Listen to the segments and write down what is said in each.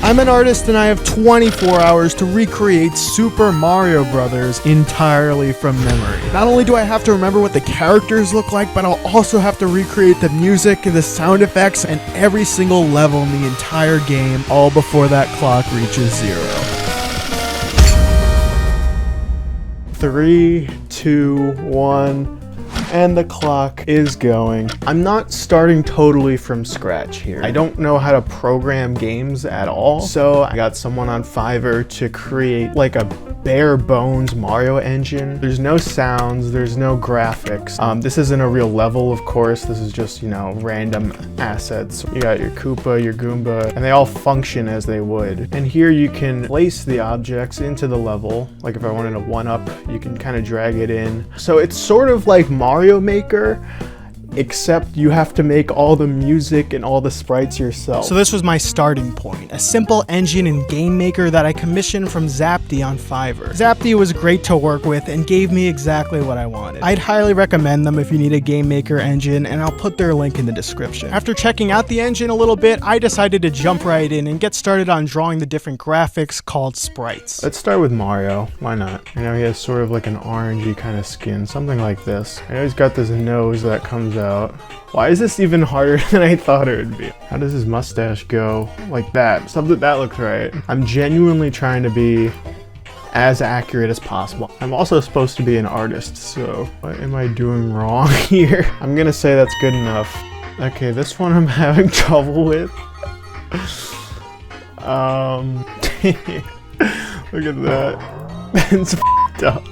I'm an artist and I have 24 hours to recreate Super Mario Bros. Entirely from memory. Not only do I have to remember what the characters look like, but I'll also have to recreate the music, the sound effects, and every single level in the entire game, all before that clock reaches 0. 3, 2, 1... and the clock is going. I'm not starting totally from scratch here. I don't know how to program games at all, so I got someone on Fiverr to create like a bare bones Mario engine. There's no sounds, there's no graphics. This isn't a real level, of course. This is just, you know, random assets. You got your Koopa, your Goomba, and they all function as they would. And here you can place the objects into the level. Like if I wanted a 1-up, you can kind of drag it in. So it's sort of like Mario Maker, except you have to make all the music and all the sprites yourself. So this was my starting point, a simple engine and game maker that I commissioned from Zaptyd on Fiverr. Zaptyd was great to work with and gave me exactly what I wanted. I'd highly recommend them if you need a game maker engine, and I'll put their link in the description. After checking out the engine a little bit, I decided to jump right in and get started on drawing the different graphics called sprites. Let's start with Mario, why not? I know he has sort of like an orangey kind of skin, something like this. I know he's got this nose that comes out. Why is this even harder than I thought it would be? How does his mustache go? Like that. Something that looks right. I'm genuinely trying to be as accurate as possible. I'm also supposed to be an artist, so what am I doing wrong here? I'm gonna say that's good enough. Okay, this one I'm having trouble with. Look at that. It's f***ed up.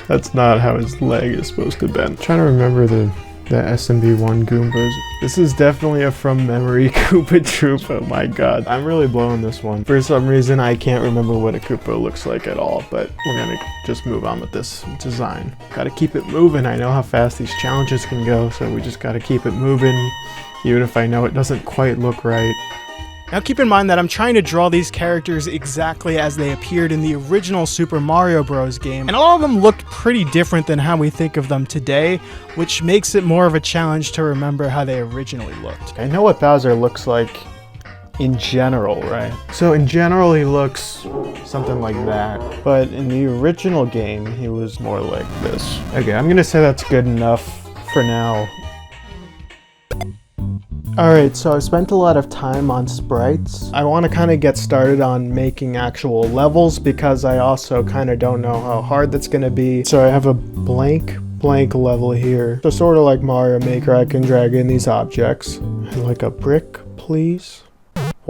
That's not how his leg is supposed to bend. I'm trying to remember the SMB1 Goombas. This is definitely a from memory Koopa Troop. Oh my god. I'm really blowing this one. For some reason, I can't remember what a Koopa looks like at all, but we're gonna just move on with this design. Gotta keep it moving. I know how fast these challenges can go, so we just gotta keep it moving, even if I know it doesn't quite look right. Now keep in mind that I'm trying to draw these characters exactly as they appeared in the original Super Mario Bros. Game, and all of them looked pretty different than how we think of them today, which makes it more of a challenge to remember how they originally looked. I know what Bowser looks like in general, right? So in general he looks something like that, but in the original game he was more like this. Okay, I'm gonna say that's good enough for now. Alright, so I've spent a lot of time on sprites. I want to kind of get started on making actual levels because I also kind of don't know how hard that's going to be. So I have a blank level here. So sort of like Mario Maker, I can drag in these objects. I'd like a brick, please.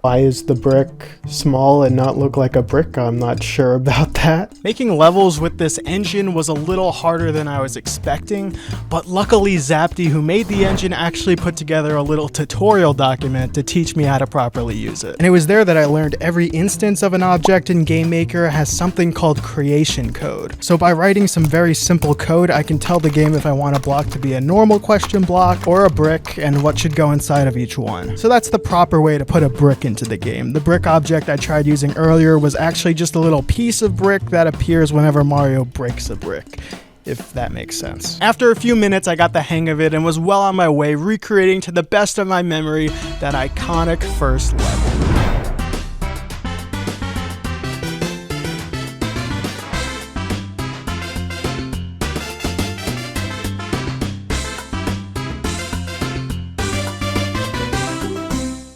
Why is the brick small and not look like a brick? I'm not sure about that. Making levels with this engine was a little harder than I was expecting, but luckily Zaptyd, who made the engine, actually put together a little tutorial document to teach me how to properly use it. And it was there that I learned every instance of an object in Game Maker has something called creation code. So by writing some very simple code, I can tell the game if I want a block to be a normal question block or a brick and what should go inside of each one. So that's the proper way to put a brick into the game. The brick object I tried using earlier was actually just a little piece of brick that appears whenever Mario breaks a brick, if that makes sense. After a few minutes, I got the hang of it and was well on my way recreating to the best of my memory that iconic first level.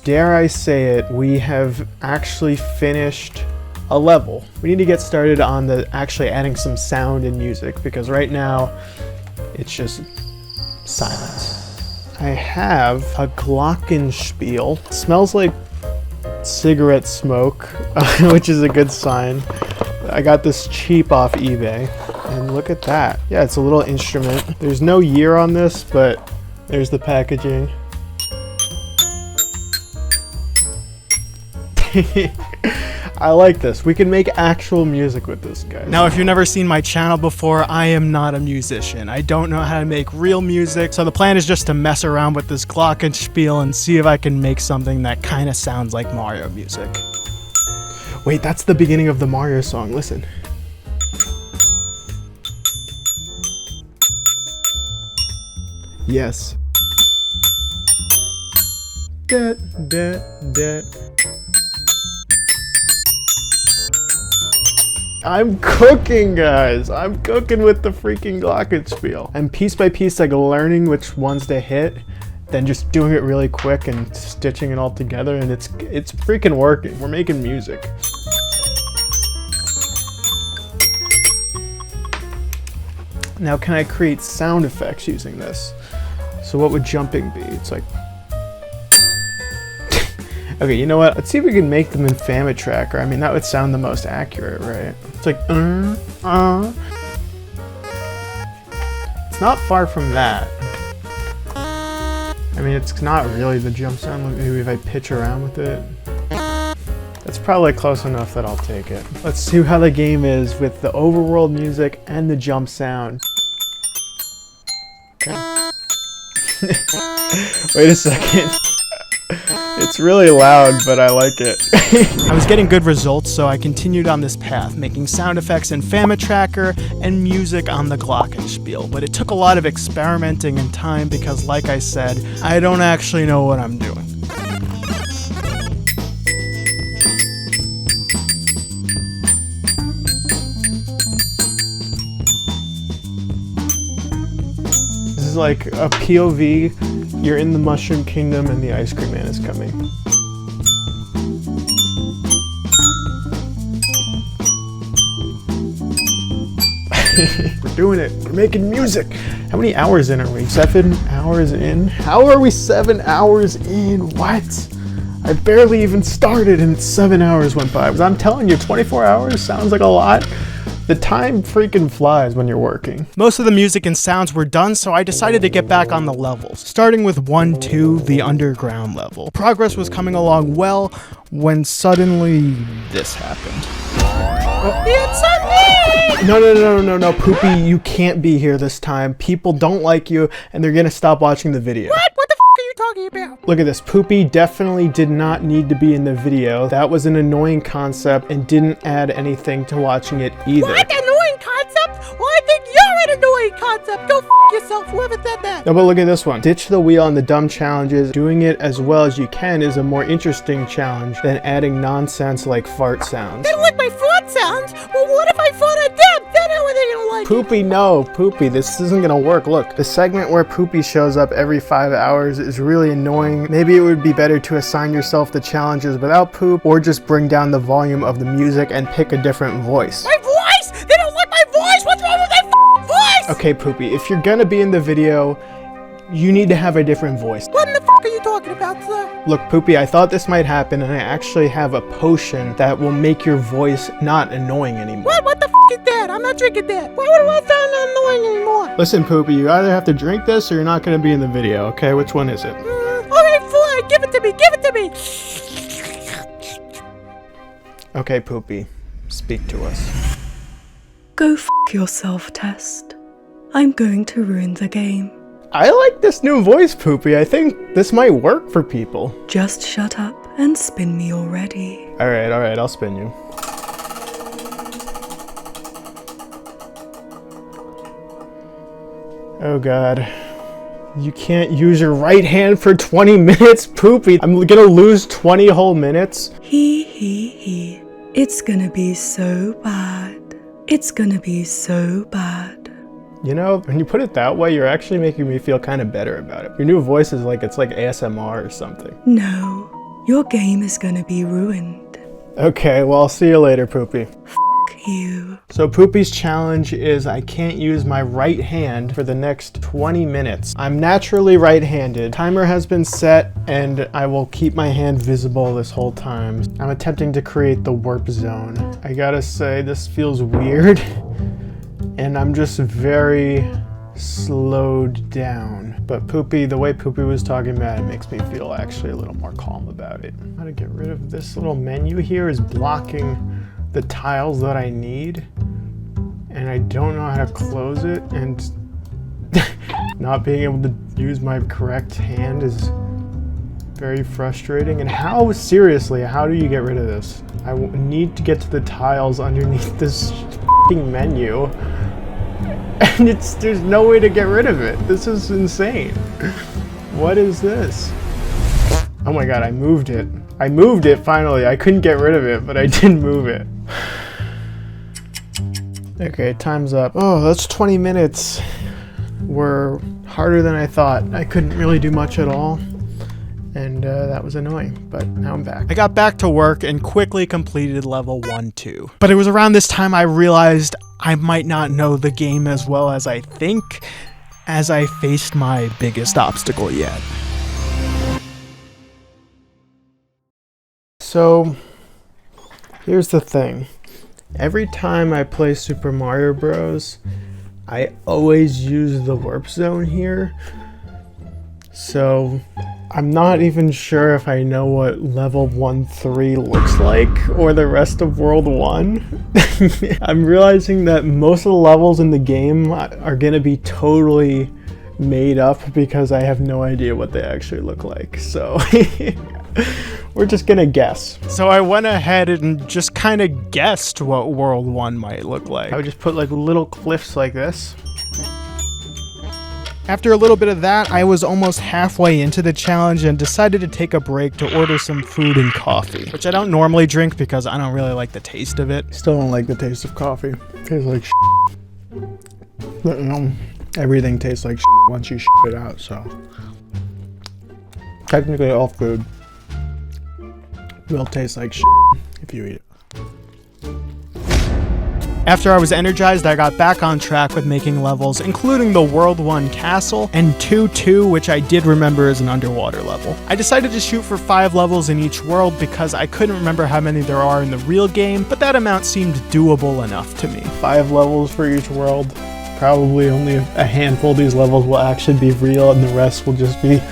Dare I say it, we have actually finished a level. We need to get started on actually adding some sound and music, because right now it's just silence. I have a glockenspiel. It smells like cigarette smoke, which is a good sign. I got this cheap off eBay, and look at that. Yeah, it's a little instrument. There's no year on this, but there's the packaging. I like this. We can make actual music with this, guys. Now, if you've never seen my channel before, I am not a musician. I don't know how to make real music, so the plan is just to mess around with this glockenspiel and see if I can make something that kind of sounds like Mario music. Wait, that's the beginning of the Mario song. Listen. Yes. I'm cooking, guys. I'm cooking with the freaking glockenspiel. And piece by piece, like learning which ones to hit, then just doing it really quick and stitching it all together, and it's freaking working. We're making music. Now, can I create sound effects using this? So what would jumping be? It's like... Okay, you know what? Let's see if we can make them in FamiTracker. I mean, that would sound the most accurate, right? It's like, It's not far from that. I mean, it's not really the jump sound. Maybe if I pitch around with it. That's probably close enough that I'll take it. Let's see how the game is with the overworld music and the jump sound. Okay. Wait a second. It's really loud, but I like it. I was getting good results, so I continued on this path, making sound effects in FamiTracker and music on the glockenspiel. But it took a lot of experimenting and time because, like I said, I don't actually know what I'm doing. This is like a POV. You're in the Mushroom Kingdom and the Ice Cream Man is coming. We're doing it. We're making music. How many hours in are we? 7 hours in? How are we 7 hours in? What? I barely even started and 7 hours went by. I'm telling you, 24 hours sounds like a lot. The time freaking flies when you're working. Most of the music and sounds were done, so I decided to get back on the levels, starting with 1, 2, the underground level. Progress was coming along well when suddenly this happened. It's me! No, Poopy, you can't be here this time. People don't like you, and they're gonna stop watching the video. What the f are you talking about? Look at this. Poopy definitely did not need to be in the video. That was an annoying concept and didn't add anything to watching it either. What? Annoying concept? Well, I think you're an annoying concept. Go f yourself, whoever said that. No, but look at this one. Ditch the wheel on the dumb challenges. Doing it as well as you can is a more interesting challenge than adding nonsense like fart sounds. They don't like my fart sounds? Well, what if I fart at them? Then how are they gonna like Poopy, no. Poopy, this isn't gonna work. Look, the segment where Poopy shows up every 5 hours is really annoying. Maybe it would be better to assign yourself the challenges without Poop, or just bring down the volume of the music and pick a different voice. My voice? They don't like my voice? What's wrong with my voice? Okay, Poopy, if you're gonna be in the video, you need to have a different voice. What in the f are you talking about, sir? Look, Poopy, I thought this might happen, and I actually have a potion that will make your voice not annoying anymore. What the f is that? I'm not drinking that. Why would I sound annoying anymore? Listen, Poopy, you either have to drink this or you're not gonna be in the video, okay? Which one is it? Alright, fine. Give it to me. Give it to me. Okay, Poopy, speak to us. Go f yourself, Test. I'm going to ruin the game. I like this new voice, Poopy. I think this might work for people. Just shut up and spin me already. Alright, I'll spin you. Oh god. You can't use your right hand for 20 minutes, Poopy. I'm gonna lose 20 whole minutes. He. It's gonna be so bad. It's gonna be so bad. You know, when you put it that way, you're actually making me feel kind of better about it. Your new voice is like, it's like ASMR or something. No, your game is gonna be ruined. Okay, well, I'll see you later, Poopy. F you. So Poopy's challenge is I can't use my right hand for the next 20 minutes. I'm naturally right-handed. Timer has been set and I will keep my hand visible this whole time. I'm attempting to create the warp zone. I gotta say, this feels weird and I'm just very slowed down. But Poopy, the way Poopy was talking about it makes me feel actually a little more calm about it. How to get rid of this little menu here is blocking the tiles that I need, and I don't know how to close it, and not being able to use my correct hand is very frustrating. And how, seriously, how do you get rid of this? I need to get to the tiles underneath this f***ing menu, and there's no way to get rid of it. This is insane. What is this? Oh my god, I moved it. I moved it finally. I couldn't get rid of it, but I did move it. Okay, time's up. Oh, that's 20 minutes. Were harder than I thought. I couldn't really do much at all. And that was annoying, but now I'm back. I got back to work and quickly completed level 1-2. But it was around this time I realized I might not know the game as well as I think, as I faced my biggest obstacle yet. So, here's the thing. Every time I play Super Mario Bros., I always use the warp zone here. So, I'm not even sure if I know what level 1-3 looks like, or the rest of World 1. I'm realizing that most of the levels in the game are gonna be totally made up because I have no idea what they actually look like, so we're just gonna guess. So I went ahead and just kind of guessed what World 1 might look like. I would just put like little cliffs like this. After a little bit of that, I was almost halfway into the challenge and decided to take a break to order some food and coffee, which I don't normally drink because I don't really like the taste of it. Still don't like the taste of coffee. It tastes like shit. But, you know, everything tastes like shit once you shit it out, so. Technically all food will taste like shit if you eat it. After I was energized, I got back on track with making levels, including the World 1 castle and 2-2, which I did remember is an underwater level. I decided to shoot for 5 levels in each world because I couldn't remember how many there are in the real game, but that amount seemed doable enough to me. 5 levels for each world. Probably only a handful of these levels will actually be real and the rest will just be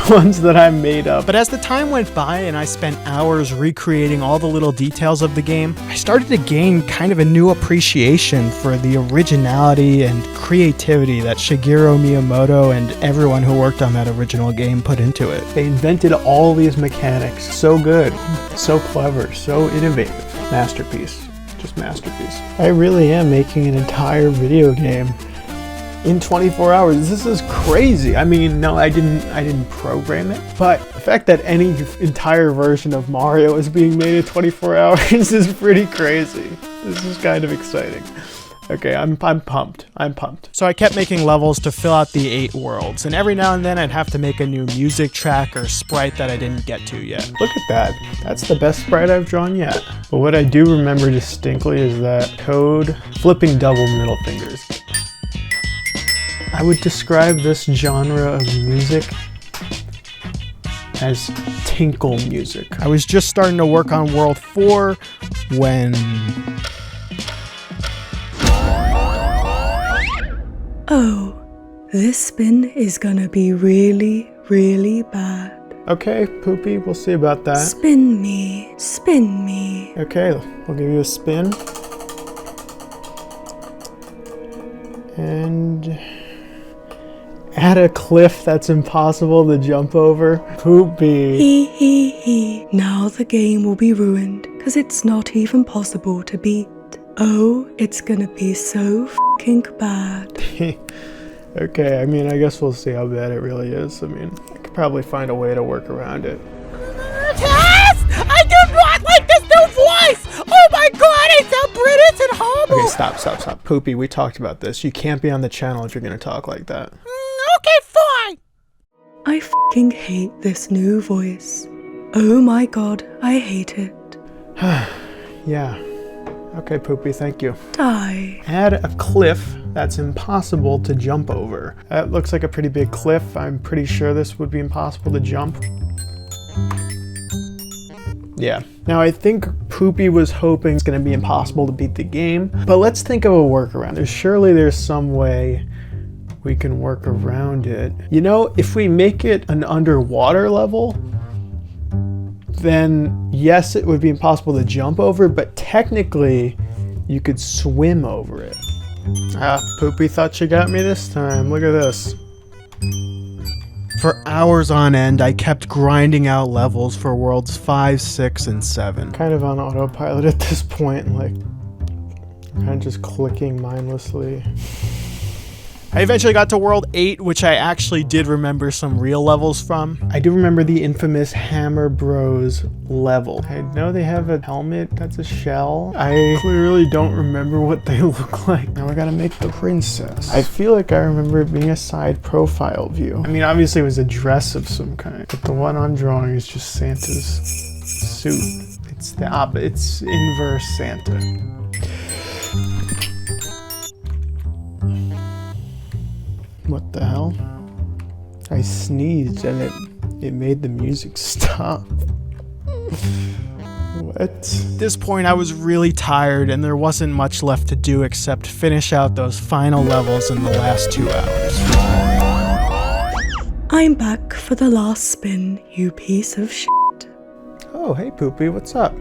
ones that I made up. But as the time went by and I spent hours recreating all the little details of the game, I started to gain kind of a new appreciation for the originality and creativity that Shigeru Miyamoto and everyone who worked on that original game put into it. They invented all these mechanics. So good, so clever, so innovative. Masterpiece. Just masterpiece. I really am making an entire video game in 24 hours. This is crazy. I mean, no, I didn't program it, but the fact that any entire version of Mario is being made in 24 hours is pretty crazy. This is kind of exciting. Okay, I'm pumped. I'm pumped. So I kept making levels to fill out the 8 worlds, and every now and then I'd have to make a new music track or sprite that I didn't get to yet. Look at that. That's the best sprite I've drawn yet. But what I do remember distinctly is that Toad flipping double middle fingers. I would describe this genre of music as tinkle music. I was just starting to work on World 4 when... Oh, this spin is gonna be really, really bad. Okay, Poopy, we'll see about that. Spin me, spin me. Okay, we'll give you a spin. And... add a cliff that's impossible to jump over. Poopy. Hee. Now the game will be ruined, cause it's not even possible to beat. Oh, it's gonna be so f***ing bad. Okay, I mean, I guess we'll see how bad it really is. I mean, I could probably find a way to work around it. Tess! I do not like this new voice! Oh my god, it's a British and horrible! Okay, stop. Poopy, we talked about this. You can't be on the channel if you're gonna talk like that. Okay, fine! I f***ing hate this new voice. Oh my god, I hate it. Yeah. Okay, Poopy, thank you. Die. Add a cliff that's impossible to jump over. That looks like a pretty big cliff. I'm pretty sure this would be impossible to jump. Yeah. Now I think Poopy was hoping it's gonna be impossible to beat the game, but let's think of a workaround. There's some way we can work around it. You know, if we make it an underwater level, then yes, it would be impossible to jump over, but technically you could swim over it. Poopy thought she got me this time. Look at this. For hours on end, I kept grinding out levels for worlds 5, 6, and 7. Kind of on autopilot at this point, like, kind of just clicking mindlessly. I eventually got to World 8, which I actually did remember some real levels from. I do remember the infamous Hammer Bros level. I know they have a helmet that's a shell. I clearly don't remember what they look like. Now I gotta make the princess. I feel like I remember it being a side profile view. I mean, obviously it was a dress of some kind, but the one I'm drawing is just Santa's suit. It's it's inverse Santa. What the hell? I sneezed and it made the music stop. What? At this point I was really tired and there wasn't much left to do except finish out those final levels in the last 2 hours. I'm back for the last spin, you piece of shit. Oh, hey Poopy, what's up?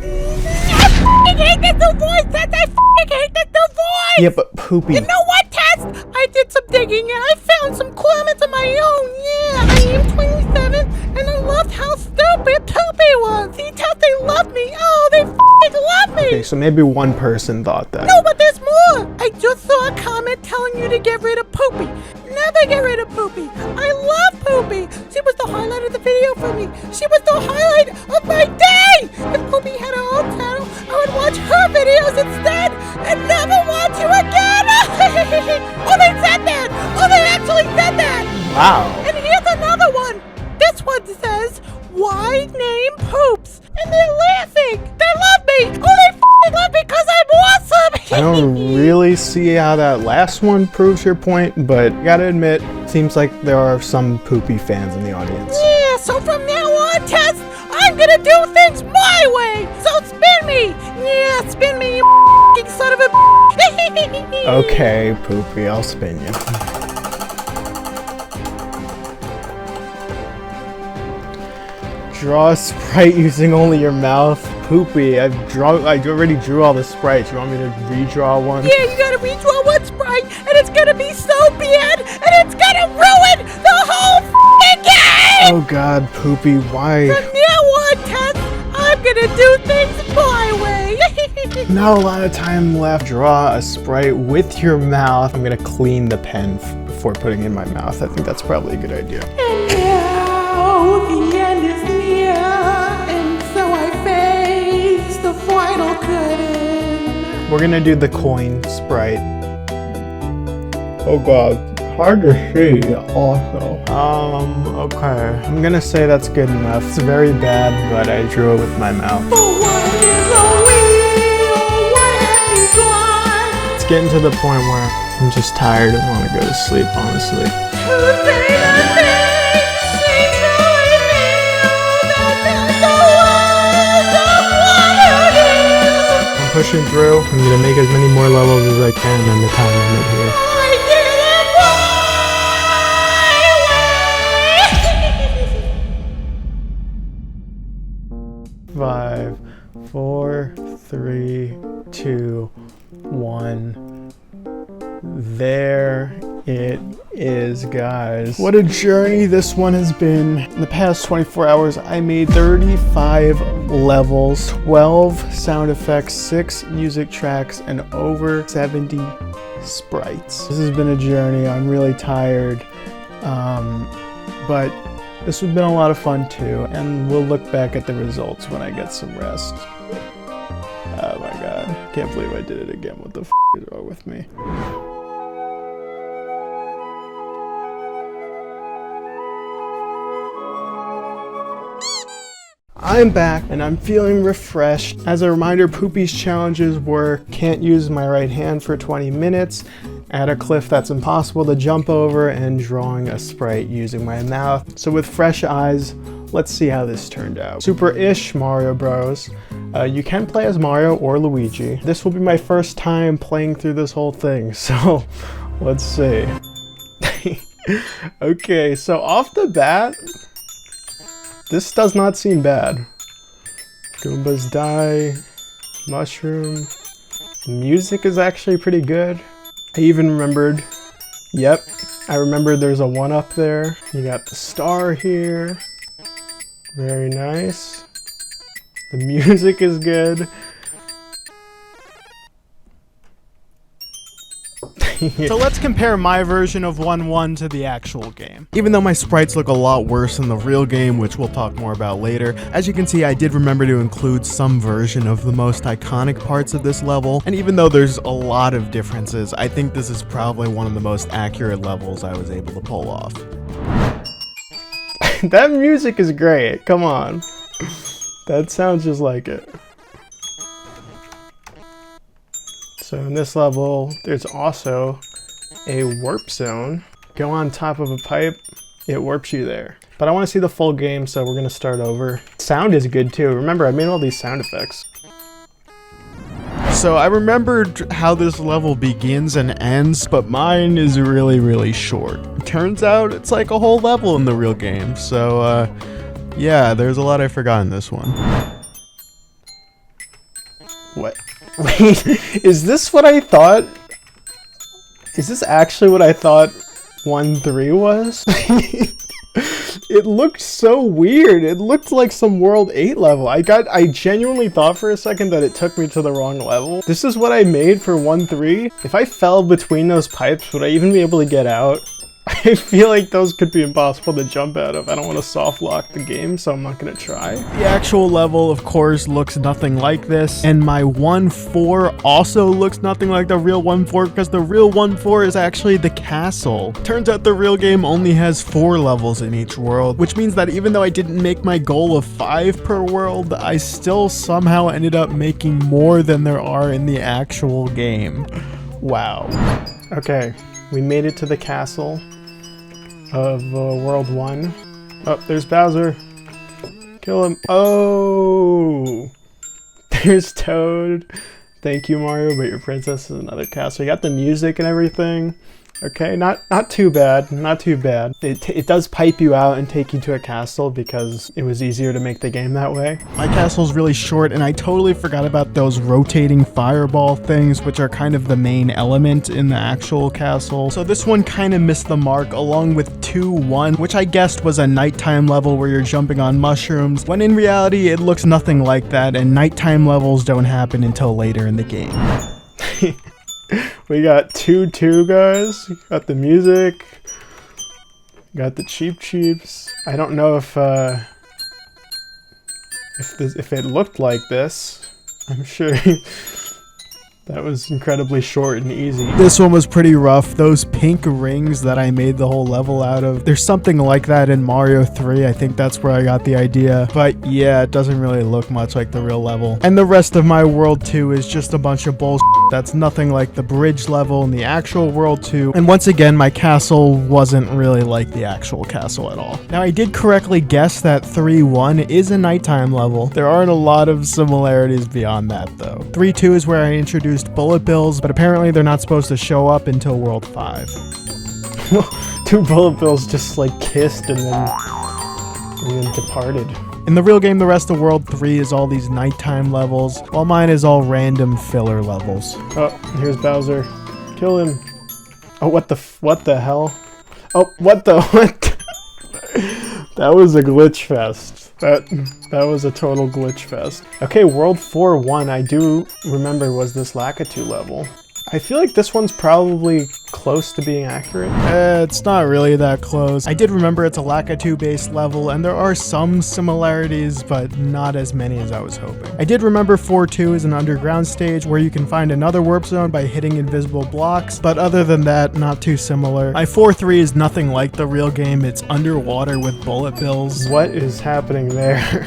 I hate this new voice, Tess! I hate this new voice! Yeah, but Poopy... You know what, Tess? I did some digging and I found some comments of my own. Yeah, I am 27 and I loved how stupid Poopy was. See, Tess, they love me. Oh, they love me. Okay, so maybe one person thought that. No, but there's more. I just saw a comment telling you to get rid of Poopy. Never get rid of Poopy. I love Poopy. She was the highlight of the video for me. She was the highlight of my day. If Poopy had her own channel, I would watch her videos instead and never watch you again. Oh, they said that. Oh, they actually said that. Wow. And here's another one. This one says, why name Poops? And they're laughing. They love me. Oh, they love me because I'm awesome. I don't really see how that last one proves your point, but gotta admit, seems like there are some Poopy fans in the audience. Yeah, so from now on, Tess, I'm gonna do things my way. So spin me. Yeah, spin me, you son of a Okay, Poopy, I'll spin you. Draw a sprite using only your mouth. Poopy, I already drew all the sprites. You want me to redraw one? Yeah, you gotta redraw one sprite, and it's gonna be so bad, and it's gonna ruin the whole game! Oh god, Poopy, why? From now on, Tess, I'm gonna do things my way. Not a lot of time left. Draw a sprite with your mouth. I'm gonna clean the pen before putting it in my mouth. I think that's probably a good idea. And now the end is near, and so I face the final curtain. We're gonna do the coin sprite. Oh god, hard to see also. Okay. I'm gonna say that's good enough. It's very bad, but I drew it with my mouth. It's getting to the point where I'm just tired and want to go to sleep, honestly. I'm pushing through. I'm gonna make as many more levels as I can in the time limit here. 5, 4, 3, 2, 1. There it is, guys. What a journey this one has been. In the past 24 hours, I made 35 levels, 12 sound effects, 6 music tracks, and over 70 sprites. This has been a journey. I'm really tired, but this has been a lot of fun too, and we'll look back at the results when I get some rest. Oh my god, can't believe I did it again. What the f is wrong with me? I'm back and I'm feeling refreshed. As a reminder, Poopy's challenges were can't use my right hand for 20 minutes, at a cliff that's impossible to jump over, and drawing a sprite using my mouth. So with fresh eyes, let's see how this turned out. Super-ish Mario Bros. You can play as Mario or Luigi. This will be my first time playing through this whole thing, so let's see. Okay, so off the bat, this does not seem bad. Goombas die, mushroom. The music is actually pretty good. I even remembered, yep, I remembered there's a 1 up there. You got the star here. Very nice. The music is good. So let's compare my version of 1-1 to the actual game. Even though my sprites look a lot worse than the real game, which we'll talk more about later, as you can see, I did remember to include some version of the most iconic parts of this level, and even though there's a lot of differences, I think this is probably one of the most accurate levels I was able to pull off. That music is great, come on. That sounds just like it. So in this level, there's also a warp zone. Go on top of a pipe, it warps you there. But I want to see the full game, so we're gonna start over. Sound is good too. Remember, I made all these sound effects. So I remembered how this level begins and ends, but mine is really, really short. Turns out it's like a whole level in the real game. So yeah, there's a lot I forgot in this one. What? Wait, is this what I thought? Is this actually what I thought 1-3 was? It looked so weird. It looked like some World 8 level. I genuinely thought for a second that it took me to the wrong level. This is what I made for 1-3. If I fell between those pipes, would I even be able to get out? I feel like those could be impossible to jump out of. I don't want to soft lock the game, so I'm not going to try. The actual level, of course, looks nothing like this, and my 1-4 also looks nothing like the real 1-4 because the real 1-4 is actually the castle. Turns out the real game only has 4 levels in each world, which means that even though I didn't make my goal of 5 per world, I still somehow ended up making more than there are in the actual game. Wow. Okay, we made it to the castle of World 1. Oh, there's Bowser. Kill him. Oh! There's Toad. Thank you, Mario, but your princess is another castle. You got the music and everything. Okay, not too bad, not too bad. It does pipe you out and take you to a castle because it was easier to make the game that way. My castle's really short and I totally forgot about those rotating fireball things, which are kind of the main element in the actual castle. So this one kind of missed the mark along with 2-1, which I guessed was a nighttime level where you're jumping on mushrooms, when in reality it looks nothing like that and nighttime levels don't happen until later in the game. We got 2-2, guys. Got the music. Got the cheeps. I don't know if it looked like this. I'm sure that was incredibly short and easy. This one was pretty rough. Those pink rings that I made the whole level out of, there's something like that in Mario 3. I think that's where I got the idea. But yeah, it doesn't really look much like the real level. And the rest of my World 2 is just a bunch of bullshit. That's nothing like the bridge level in the actual World 2. And once again, my castle wasn't really like the actual castle at all. Now, I did correctly guess that 3-1 is a nighttime level. There aren't a lot of similarities beyond that, though. 3-2 is where I introduced bullet bills, but apparently they're not supposed to show up until World 5. 2 bullet bills just like kissed and then departed. In the real game, the rest of World 3 is all these nighttime levels, while mine is all random filler levels. Oh, here's Bowser. Kill him. Oh, what the hell? Oh, what? That was a glitch fest. That was a total glitch fest. Okay, World 4-1, I do remember was this Lakitu level. I feel like this one's probably close to being accurate. It's not really that close. I did remember it's a Lakitu based level and there are some similarities, but not as many as I was hoping. I did remember 4-2 is an underground stage where you can find another warp zone by hitting invisible blocks, but other than that, not too similar. My 4-3 is nothing like the real game. It's underwater with bullet bills. What is happening there?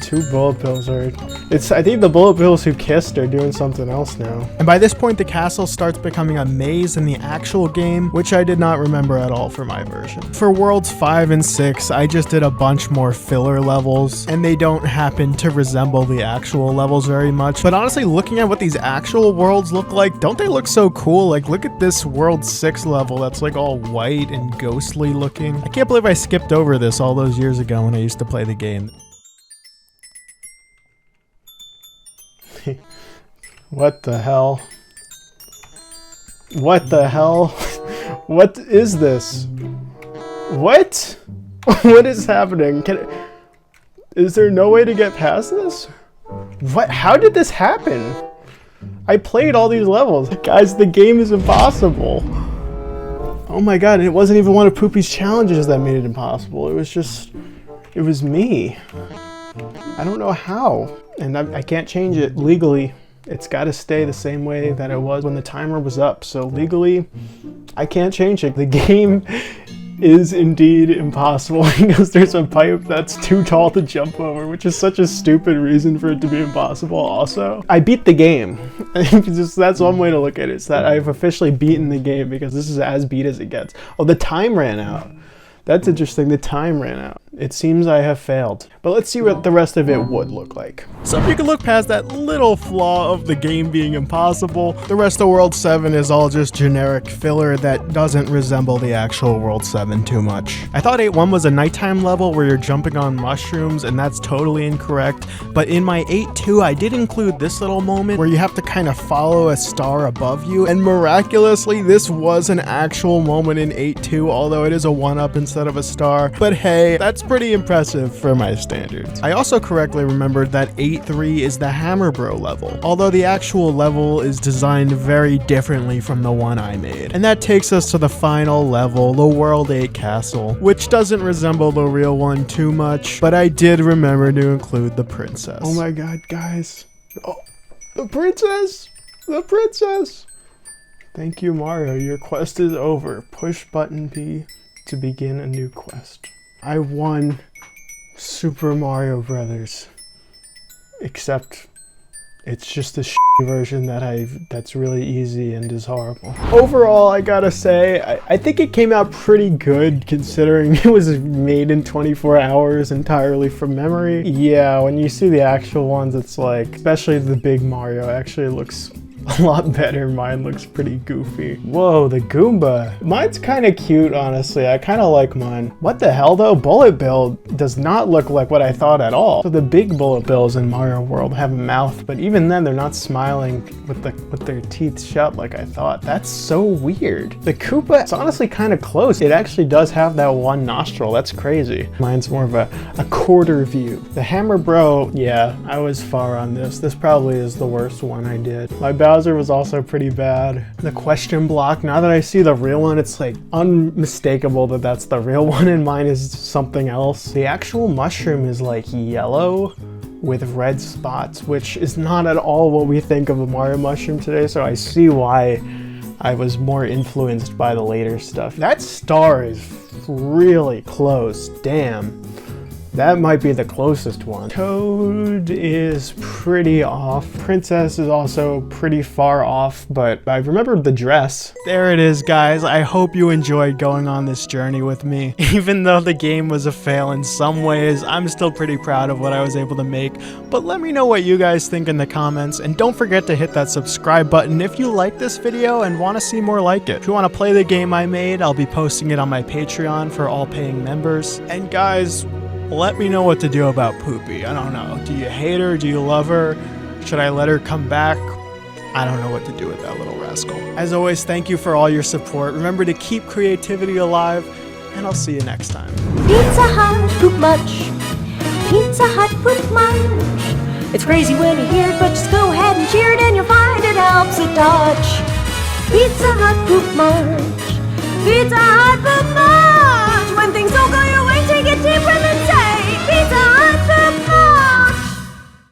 2 bullet bills are... I think the bullet bills who kissed are doing something else now. And by this point, the castle starts becoming a maze in the actual game, which I did not remember at all for my version. For Worlds 5 and 6, I just did a bunch more filler levels, and they don't happen to resemble the actual levels very much. But honestly, looking at what these actual worlds look like, don't they look so cool? Like, look at this World 6 level that's like all white and ghostly looking. I can't believe I skipped over this all those years ago when I used to play the game. What the hell? What the hell? What is this? What? What is happening? Is there no way to get past this? What? How did this happen? I played all these levels. Guys, the game is impossible. Oh my god, it wasn't even one of Poopy's challenges that made it impossible. It was me. I don't know how. And I can't change it legally. It's got to stay the same way that it was when the timer was up. So legally, I can't change it. The game is indeed impossible because there's a pipe that's too tall to jump over, which is such a stupid reason for it to be impossible also. I beat the game. That's one way to look at it. It's that I've officially beaten the game because this is as beat as it gets. Oh, the time ran out. That's interesting, the time ran out. It seems I have failed. But let's see what the rest of it would look like. So if you can look past that little flaw of the game being impossible, the rest of World 7 is all just generic filler that doesn't resemble the actual World 7 too much. I thought 8.1 was a nighttime level where you're jumping on mushrooms, and that's totally incorrect. But in my 8.2, I did include this little moment where you have to kind of follow a star above you, and miraculously, this was an actual moment in 8.2, although it is a 1-up instead of a star. But hey, that's pretty impressive for my standards. I also correctly remembered that 8.3 is the Hammer Bro level, although the actual level is designed very differently from the one I made. And that takes us to the final level, the World 8 Castle, which doesn't resemble the real one too much, but I did remember to include the princess. Oh my god, guys. Oh, the princess! The princess! Thank you, Mario. Your quest is over. Push button P to begin a new quest. I won Super Mario Brothers, except it's just a shitty version that's really easy and is horrible. Overall, I gotta say, I think it came out pretty good considering it was made in 24 hours entirely from memory. Yeah, when you see the actual ones, it's like, especially the big Mario actually looks a lot better. Mine looks pretty goofy. Whoa, the Goomba. Mine's kind of cute, honestly. I kind of like mine. What the hell though? Bullet Bill does not look like what I thought at all. So the big Bullet Bills in Mario World have a mouth, but even then they're not smiling with their teeth shut like I thought. That's so weird. The Koopa, it's honestly kind of close. It actually does have that one nostril. That's crazy. Mine's more of a quarter view. The Hammer Bro, yeah, I was far on this. This probably is the worst one I did. My Bowser was also pretty bad. The question block, now that I see the real one, it's like unmistakable that that's the real one and mine is something else. The actual mushroom is like yellow with red spots, which is not at all what we think of a Mario mushroom today, so I see why I was more influenced by the later stuff. That star is really close, damn. That might be the closest one. Toad is pretty off. Princess is also pretty far off, but I remembered the dress. There it is, guys. I hope you enjoyed going on this journey with me. Even though the game was a fail in some ways, I'm still pretty proud of what I was able to make. But let me know what you guys think in the comments, and don't forget to hit that subscribe button if you like this video and want to see more like it. If you want to play the game I made, I'll be posting it on my Patreon for all paying members. And guys, let me know what to do about Poopy. I don't know. Do you hate her? Do you love her? Should I let her come back? I don't know what to do with that little rascal. As always, thank you for all your support. Remember to keep creativity alive, and I'll see you next time. Pizza Hut, poop much. Pizza Hut, poop much. It's crazy when you hear it, but just go ahead and cheer it, and you'll find it helps a touch. Pizza Hut, poop much. Pizza Hut, poop much.